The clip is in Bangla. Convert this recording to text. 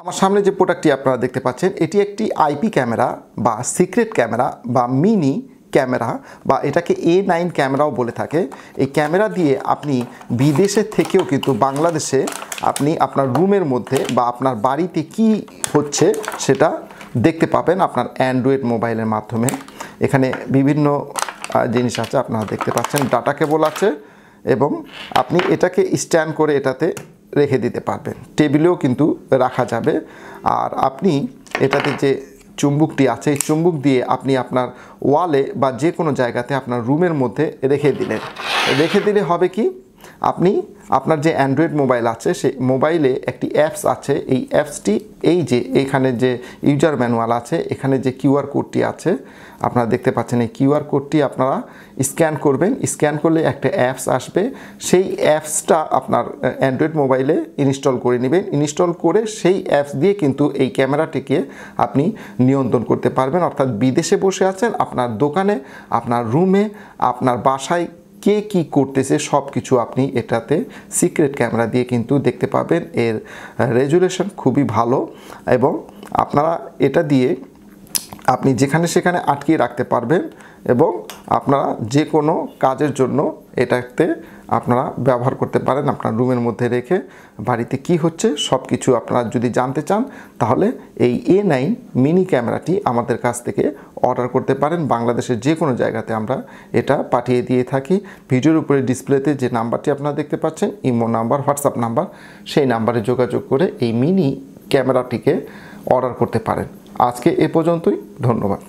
আমার সামনে যে প্রোডাক্টটি আপনারা দেখতে পাচ্ছেন এটি একটি আইপি ক্যামেরা বা সিক্রেট ক্যামেরা বা মিনি ক্যামেরা বা এটাকে A9 ক্যামেরাও বলে থাকে। এই ক্যামেরা দিয়ে আপনি বিদেশের থেকেও কিন্তু বাংলাদেশে আপনি আপনার রুমের মধ্যে বা আপনার বাড়িতে কি হচ্ছে সেটা দেখতে পাবেন আপনার অ্যান্ড্রয়েড মোবাইলের মাধ্যমে। এখানে বিভিন্ন জিনিস আছে আপনারা দেখতে পাচ্ছেন, ডাটা কেবল আছে এবং আপনি এটাকে স্ট্যান্ড করে এটাতে রেখে দিতে পারবেন, টেবিলেও কিন্তু রাখা যাবে। আর আপনি এটাতে যে চুম্বকটি আছে এই চুম্বক দিয়ে আপনি আপনার ওয়ালে বা যে কোনো জায়গাতে আপনার রুমের মধ্যে রেখে দিলে হবে কি, আপনি আপনার যে অ্যান্ড্রয়েড মোবাইল আছে সেই মোবাইলে একটি অ্যাপস আছে, এই অ্যাপসটি এই যে এখানে যে ইউজার ম্যানুয়াল আছে এখানে যে কিউআর কোডটি আছে আপনারা দেখতে পাচ্ছেন, এই কিউআর কোডটি আপনারা স্ক্যান করবেন। স্ক্যান করলে একটা অ্যাপস আসবে, সেই অ্যাপসটা আপনার অ্যান্ড্রয়েড মোবাইলে ইনস্টল করে নেবেন। ইনস্টল করে সেই অ্যাপস দিয়ে কিন্তু এই ক্যামেরাটিকে আপনি নিয়ন্ত্রণ করতে পারবেন। অর্থাৎ বিদেশে বসে আছেন, আপনার দোকানে, আপনার রুমে, আপনার বাসায় কে কী করতেছে সব কিছু আপনি এটাতে সিক্রেট ক্যামেরা দিয়ে কিন্তু দেখতে পাবেন। এর রেজুলেশন খুবই ভালো এবং আপনারা এটা দিয়ে আপনি যেখানে সেখানে আটকিয়ে রাখতে পারবেন এবং আপনারা যে কোনো কাজের জন্য এটাতে আপনারা ব্যবহার করতে পারেন। আপনার রুমের মধ্যে রেখে বাড়িতে কি হচ্ছে সব কিছু আপনারা যদি জানতে চান তাহলে এই A9 মিনি ক্যামেরাটি আমাদের কাছ থেকে অর্ডার করতে পারেন। বাংলাদেশের যে কোনো জায়গাতে আমরা এটা পাঠিয়ে দিয়ে থাকি। ভিডিওর উপরে ডিসপ্লেতে যে নাম্বারটি আপনারা দেখতে পাচ্ছেন ইমো নাম্বার, হোয়াটসঅ্যাপ নাম্বার, সেই নাম্বারে যোগাযোগ করে এই মিনি ক্যামেরাটিকে অর্ডার করতে পারেন। আজকে এ পর্যন্তই, ধন্যবাদ।